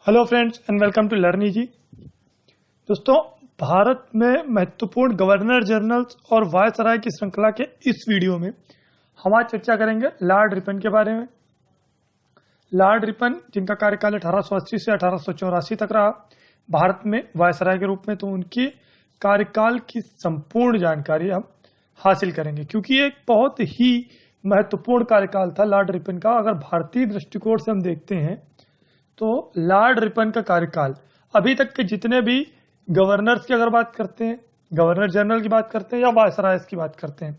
Hello friends and welcome to Learny ji. दोस्तों, भारत में महत्वपूर्ण गवर्नर जनरल्स और वायसराय की श्रृंखला के इस वीडियो में हम आज चर्चा करेंगे लॉर्ड रिपन के बारे में। लॉर्ड रिपन, जिनका कार्यकाल 1880 से 1884 तक रहा भारत में वायसराय के रूप में, तो उनकी कार्यकाल की संपूर्ण जानकारी हम हासिल करेंगे, क्योंकि ये एक बहुत ही महत्वपूर्ण कार्यकाल था लॉर्ड रिपन का। अगर भारतीय दृष्टिकोण से हम देखते हैं तो लॉर्ड रिपन का कार्यकाल अभी तक के जितने भी गवर्नर्स की अगर बात करते हैं, गवर्नर जनरल की बात करते हैं या वायसरायस की बात करते हैं,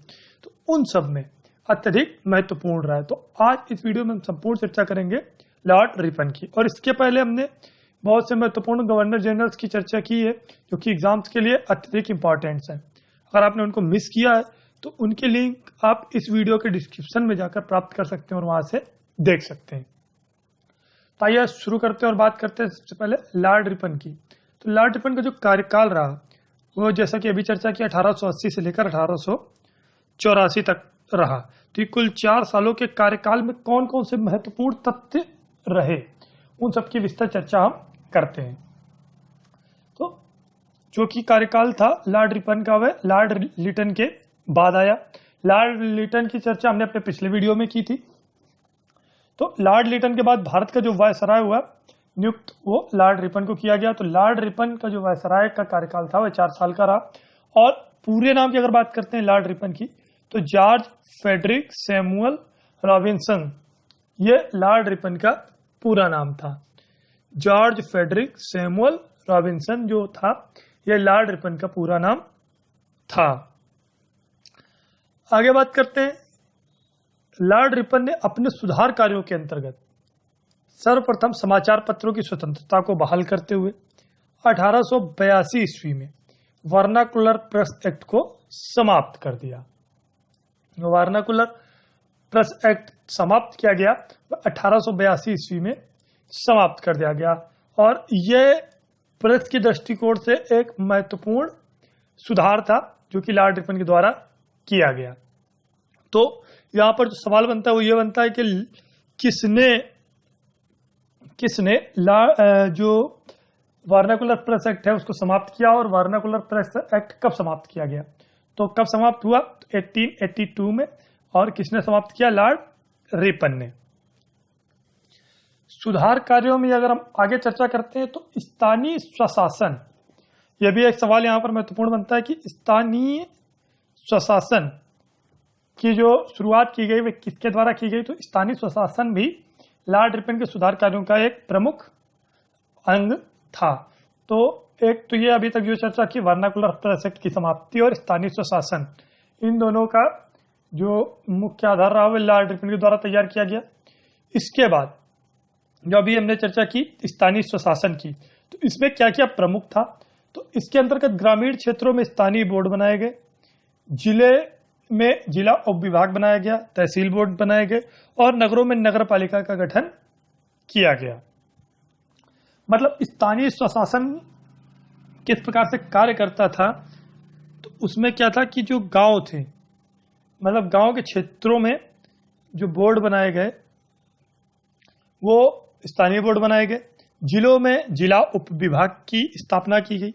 तो उन सब में अत्यधिक महत्वपूर्ण रहा है। तो आज इस वीडियो में हम संपूर्ण चर्चा करेंगे लॉर्ड रिपन की। और इसके पहले हमने बहुत से महत्वपूर्ण गवर्नर जनरल्स की चर्चा की है जो कि एग्जाम्स के लिए अत्यधिक इंपॉर्टेंट्स हैं। अगर आपने उनको मिस किया है तो उनके लिंक आप इस वीडियो के डिस्क्रिप्शन में जाकर प्राप्त कर सकते हैं और वहां से देख सकते हैं। तो आइए शुरू करते हैं और बात करते हैं सबसे पहले लॉर्ड रिपन की। तो लॉर्ड रिपन का जो कार्यकाल रहा वो, जैसा कि अभी चर्चा की, 1880 से लेकर 1884 तक रहा। तो ये कुल 4 सालों के कार्यकाल में कौन कौन से महत्वपूर्ण तथ्य रहे, उन सबकी विस्तार चर्चा हम करते हैं। तो जो कि कार्यकाल था लॉर्ड रिपन का, वह लॉर्ड लिटन के बाद आया। लॉर्ड लिटन की चर्चा हमने अपने पिछले वीडियो में की थी। तो लॉर्ड लिटन के बाद भारत का जो वायसराय हुआ नियुक्त, वो लॉर्ड रिपन को किया गया। तो लॉर्ड रिपन का जो वायसराय का कार्यकाल था वह 4 साल का रहा। और पूरे नाम की अगर बात करते हैं लॉर्ड रिपन की, तो जॉर्ज फ्रेडरिक सैमुअल रॉबिन्सन, ये लॉर्ड रिपन का पूरा नाम था। जॉर्ज फ्रेडरिक सैमुअल रॉबिन्सन जो था, यह लॉर्ड रिपन का पूरा नाम था। आगे बात करते हैं। लॉर्ड रिपन ने अपने सुधार कार्यों के अंतर्गत सर्वप्रथम समाचार पत्रों की स्वतंत्रता को बहाल करते हुए 1882 ईस्वी में वर्नाकुलर प्रेस एक्ट को समाप्त कर दिया। वर्नाकुलर प्रेस एक्ट समाप्त किया गया, 1882 ईस्वी में समाप्त कर दिया गया। और यह प्रेस की दृष्टिकोण से एक महत्वपूर्ण सुधार था जो कि लॉर्ड रिपन के द्वारा किया गया। तो यहां पर जो सवाल बनता है वो ये बनता है कि किसने जो वर्नाकुलर प्रेस एक्ट है उसको समाप्त किया, और वर्नाकुलर प्रेस एक्ट कब समाप्त किया गया। तो कब समाप्त हुआ, 1882 में। और किसने समाप्त किया, लॉर्ड रिपन ने। सुधार कार्यों में अगर हम आगे चर्चा करते हैं तो स्थानीय स्वशासन, यह भी एक सवाल यहां पर महत्वपूर्ण बनता है कि स्थानीय स्वशासन की जो शुरुआत की गई वह किसके द्वारा की गई। तो स्थानीय स्वशासन भी लॉर्ड रिपन के सुधार कार्यों का एक प्रमुख अंग था। तो एक तो ये अभी तक जो चर्चा की वर्नाकुलर प्रेस एक्ट की समाप्ति और स्थानीय स्वशासन, इन दोनों का जो मुख्य आधार रहा वह लॉर्ड रिपन के द्वारा तैयार किया गया। इसके बाद जो अभी हमने चर्चा की स्थानीय स्वशासन की, तो इसमें क्या क्या प्रमुख था। तो इसके अंतर्गत ग्रामीण क्षेत्रों में स्थानीय बोर्ड बनाए गए, जिले में जिला उप विभाग बनाया गया, तहसील बोर्ड बनाए गए और नगरों में नगर पालिका का गठन किया गया। मतलब स्थानीय स्वशासन किस प्रकार से कार्य करता था, तो उसमें क्या था कि जो गांव थे, मतलब गांव के क्षेत्रों में जो बोर्ड बनाए गए वो स्थानीय बोर्ड बनाए गए, जिलों में जिला उप विभाग की स्थापना की गई,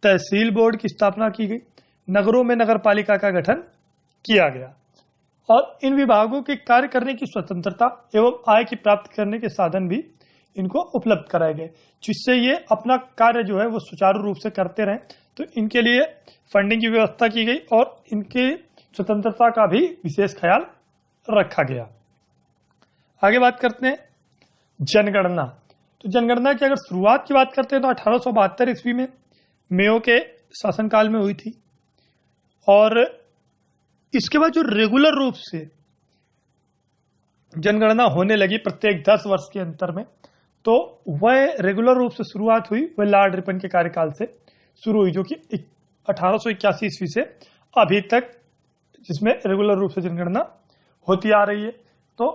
तहसील बोर्ड की स्थापना की गई, नगरों में नगर पालिका का गठन किया गया। और इन विभागों के कार्य करने की स्वतंत्रता एवं आय की प्राप्ति करने के साधन भी इनको उपलब्ध कराए गए, जिससे ये अपना कार्य जो है वो सुचारू रूप से करते रहें। तो इनके लिए फंडिंग की व्यवस्था की गई और इनकी स्वतंत्रता का भी विशेष ख्याल रखा गया। आगे बात करते हैं जनगणना। तो जनगणना की अगर शुरुआत की बात करते हैं तो 1872 ईस्वी में मेयो के शासनकाल में हुई थी। और इसके बाद जो रेगुलर रूप से जनगणना होने लगी प्रत्येक 10 वर्ष के अंतर में, तो वह रेगुलर रूप से शुरुआत हुई वह लॉर्ड रिपन के कार्यकाल से शुरू हुई, जो कि 1881 ईस्वी से अभी तक जिसमें रेगुलर रूप से जनगणना होती आ रही है। तो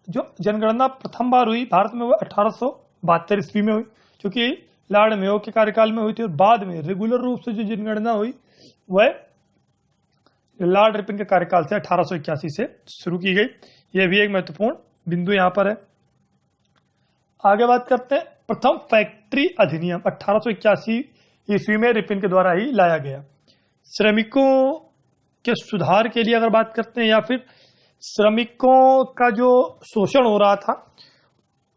जो जनगणना प्रथम बार हुई भारत में वह 1872 ईस्वी में हुई, जो कि लॉर्ड मेयो के कार्यकाल में हुई थी। और बाद में रेगुलर रूप से जो जनगणना हुई वह लॉर्ड रिपन के कार्यकाल से 1881 से शुरू की गई। यह भी एक महत्वपूर्ण बिंदु यहां पर है। आगे बात करते हैं प्रथम फैक्ट्री अधिनियम 1881 ईस्वी में रिपिन के द्वारा ही लाया गया। श्रमिकों के सुधार के लिए अगर बात करते हैं या फिर श्रमिकों का जो शोषण हो रहा था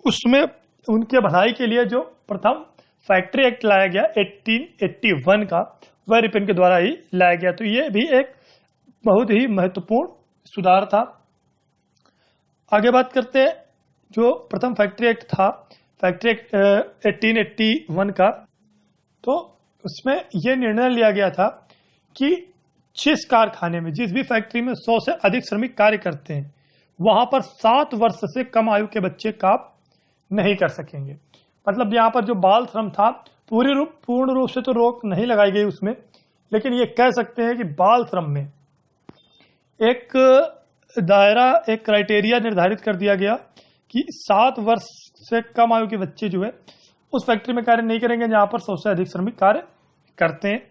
उसमें उनके भलाई के लिए जो प्रथम फैक्ट्री एक्ट लाया गया 1881 का, वह रिपिन के द्वारा ही लाया गया। तो ये भी एक बहुत ही महत्वपूर्ण सुधार था। आगे बात करते हैं जो प्रथम फैक्ट्री एक्ट था, फैक्ट्री एक्ट 1881 का, तो उसमें यह निर्णय लिया गया था कि जिस कारखाने में, जिस भी फैक्ट्री में 100 से अधिक श्रमिक कार्य करते हैं वहां पर 7 वर्ष से कम आयु के बच्चे काम नहीं कर सकेंगे। मतलब यहाँ पर जो बाल श्रम था पूर्ण रूप से तो रोक नहीं लगाई गई उसमें, लेकिन ये कह सकते हैं कि बाल श्रम में एक दायरा, एक क्राइटेरिया निर्धारित कर दिया गया कि 7 वर्ष से कम आयु के बच्चे जो है उस फैक्ट्री में कार्य नहीं करेंगे जहां पर 100 से अधिक श्रमिक कार्य करते हैं।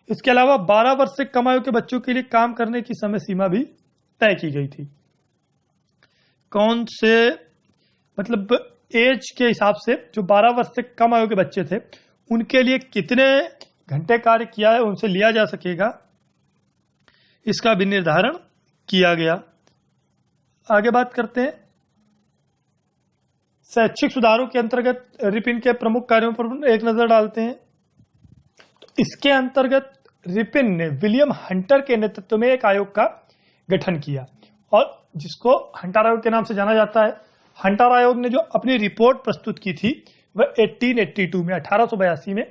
इसके अलावा 12 वर्ष से कम आयु के बच्चों के लिए काम करने की समय सीमा भी तय की गई थी। कौन से, मतलब एज के हिसाब से जो 12 वर्ष से कम आयु के बच्चे थे उनके लिए कितने घंटे कार्य किया है उनसे लिया जा सकेगा, इसका भी निर्धारण किया गया। आगे बात करते हैं शैक्षिक सुधारों के अंतर्गत रिपिन के प्रमुख कार्यों पर एक नजर डालते हैं। तो इसके अंतर्गत रिपिन ने विलियम हंटर के नेतृत्व में एक आयोग का गठन किया और जिसको हंटर आयोग के नाम से जाना जाता है। हंटर आयोग ने जो अपनी रिपोर्ट प्रस्तुत की थी वह 1882 में 1882 में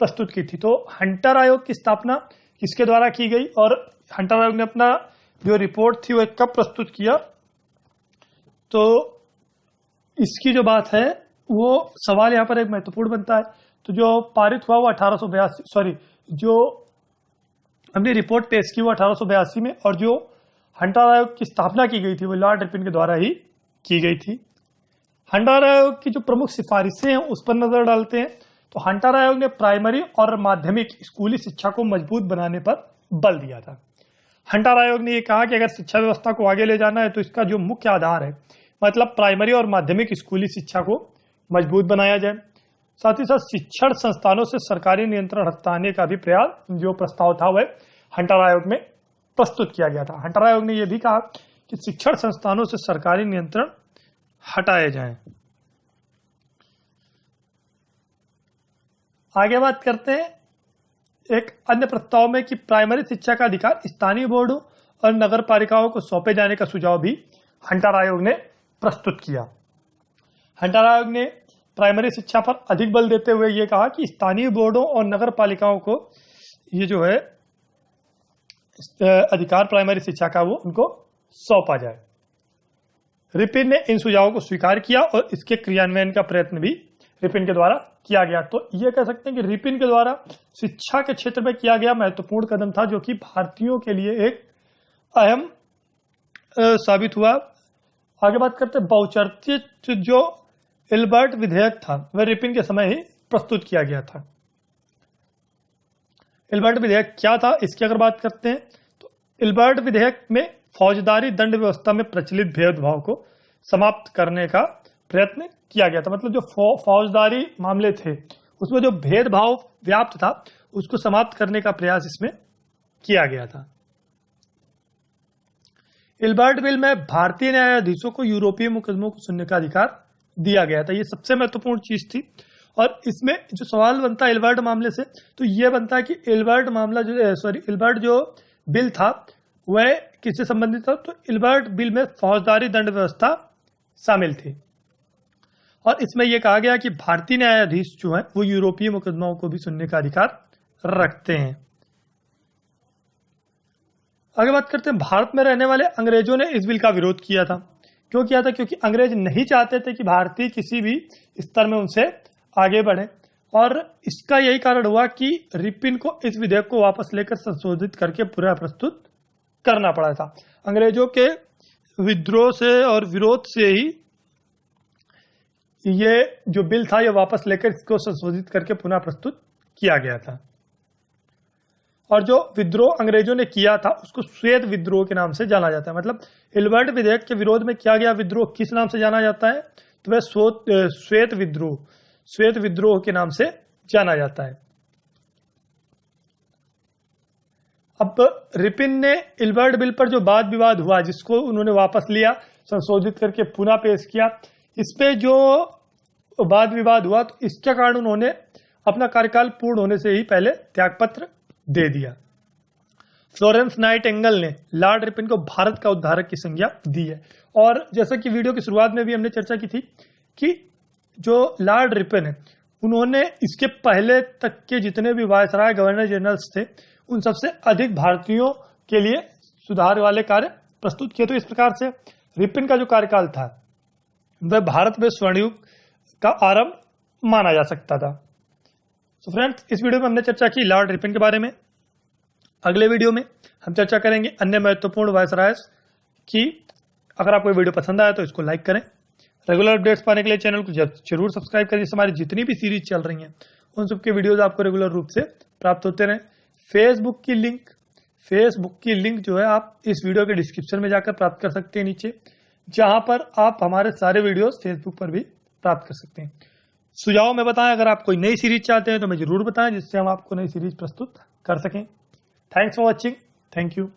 प्रस्तुत की थी। तो हंटर आयोग की स्थापना किसके द्वारा की गई और हंटर आयोग ने अपना जो रिपोर्ट थी वह कब प्रस्तुत किया, तो इसकी जो बात है वो सवाल यहाँ पर एक महत्वपूर्ण बनता है। तो जो पारित हुआ वो 1882, जो हमने रिपोर्ट पेश की वो 1882 में, और जो हंटर आयोग की स्थापना की गई थी वो लॉर्ड रिपिन के द्वारा ही की गई थी। हंटर आयोग की जो प्रमुख सिफारिशें हैं उस पर नजर डालते हैं। तो हंटर आयोग ने प्राइमरी और माध्यमिक स्कूली शिक्षा को मजबूत बनाने पर बल दिया था। हंटर आयोग ने यह कहा कि अगर शिक्षा व्यवस्था को आगे ले जाना है तो इसका जो मुख्य आधार है, मतलब प्राइमरी और माध्यमिक स्कूली शिक्षा को मजबूत बनाया जाए। साथ ही साथ शिक्षण संस्थानों से सरकारी नियंत्रण हटाने का भी प्रयास, जो प्रस्ताव था वह हंटर आयोग में प्रस्तुत किया गया था। हंटर आयोग ने यह भी कहा कि शिक्षण संस्थानों से सरकारी नियंत्रण हटाए जाएं। आगे बात करते हैं एक अन्य प्रस्ताव में कि प्राइमरी शिक्षा का अधिकार स्थानीय बोर्डों और नगर पालिकाओं को सौंपे जाने का सुझाव भी हंटर आयोग ने प्रस्तुत किया। हंटर आयोग ने प्राइमरी शिक्षा पर अधिक बल देते हुए यह कहा कि स्थानीय बोर्डों और नगर पालिकाओं को ये जो है अधिकार प्राइमरी शिक्षा का वो उनको सौंपा जाए। रिपिन ने इन सुझावों को स्वीकार किया और इसके क्रियान्वयन का प्रयत्न भी रिपिन के द्वारा किया गया। तो ये कह सकते हैं कि रिपिन के द्वारा शिक्षा के क्षेत्र में किया गया महत्वपूर्ण कदम था, जो कि भारतीयों के लिए एक अहम साबित हुआ। आगे बात करते हैं बहुचर्चित जो इल्बर्ट विधेयक था वह रिपिन के समय ही प्रस्तुत किया गया था। इल्बर्ट विधेयक क्या था, इसकी अगर बात करते हैं तो इल्बर्ट विधेयक में फौजदारी दंड व्यवस्था में प्रचलित भेदभाव को समाप्त करने का प्रयत्न किया गया था। मतलब जो फौजदारी मामले थे उसमें जो भेदभाव व्याप्त था उसको समाप्त करने का प्रयास इसमें किया गया था। इल्बर्ट बिल में भारतीय न्यायाधीशों को यूरोपीय मुकदमों को सुनने का अधिकार दिया गया था। ये सबसे महत्वपूर्ण चीज थी। और इसमें जो सवाल बनता है इल्बर्ट मामले से, तो यह बनता है कि इल्बर्ट जो बिल था वह किससे संबंधित था। तो इल्बर्ट बिल में फौजदारी दंड व्यवस्था शामिल थी और इसमें यह कहा गया कि भारतीय न्यायाधीश जो है वो यूरोपीय मुकदमाओं को भी सुनने का अधिकार रखते हैं। आगे बात करते हैं भारत में रहने वाले अंग्रेजों ने इस बिल का विरोध किया था। क्यों किया था? क्योंकि अंग्रेज नहीं चाहते थे कि भारतीय किसी भी स्तर में उनसे आगे बढ़े, और इसका यही कारण हुआ कि रिपिन को इस विधेयक को वापस लेकर संशोधित करके पूरा प्रस्तुत करना पड़ा था। अंग्रेजों के विद्रोह से और विरोध से ही ये जो बिल था ये वापस लेकर इसको संशोधित करके पुनः प्रस्तुत किया गया था। और जो विद्रोह अंग्रेजों ने किया था उसको श्वेत विद्रोह के नाम से जाना जाता है। मतलब इल्बर्ट विधेयक के विरोध में किया गया विद्रोह किस नाम से जाना जाता है? तो वह श्वेत विद्रोह के नाम से जाना जाता है। अब रिपिन ने इल्बर्ट बिल पर जो वाद विवाद हुआ, जिसको उन्होंने वापस लिया, संशोधित करके पुनः पेश किया, इस पे जो वाद विवाद हुआ तो इसके कारण उन्होंने अपना कार्यकाल पूर्ण होने से ही पहले त्यागपत्र दे दिया। फ्लोरेंस नाइटिंगेल ने लॉर्ड रिपन को भारत का उद्धारक की संज्ञा दी है। और जैसा कि वीडियो की शुरुआत में भी हमने चर्चा की थी कि जो लॉर्ड रिपन है, उन्होंने इसके पहले तक के जितने भी वायसराय गवर्नर जनरल्स थे, उन सबसे अधिक भारतीयों के लिए सुधार वाले कार्य प्रस्तुत किए। तो इस प्रकार से रिपन का जो कार्यकाल था वह भारत में स्वर्णयुग का आरंभ माना जा सकता था। तो फ्रेंड्स, इस वीडियो में हमने चर्चा की लॉर्ड रिपन के बारे में। अगले वीडियो में हम चर्चा करेंगे अन्य महत्वपूर्ण वायसरायस की। अगर आपको वीडियो पसंद आया तो इसको लाइक करें। रेगुलर अपडेट्स पाने के लिए चैनल को जरूर सब्सक्राइब करें। हमारी जितनी भी सीरीज चल रही हैं उन सबके वीडियोज आपको रेगुलर रूप से प्राप्त होते रहें। फेसबुक की लिंक जो है आप इस वीडियो के डिस्क्रिप्शन में जाकर प्राप्त कर सकते हैं नीचे, जहां पर आप हमारे सारे वीडियोस फेसबुक पर भी प्राप्त कर सकते हैं। सुझाव में बताएं, अगर आप कोई नई सीरीज चाहते हैं तो मैं जरूर बताएं, जिससे हम आपको नई सीरीज प्रस्तुत कर सकें। Thanks for watching. Thank you.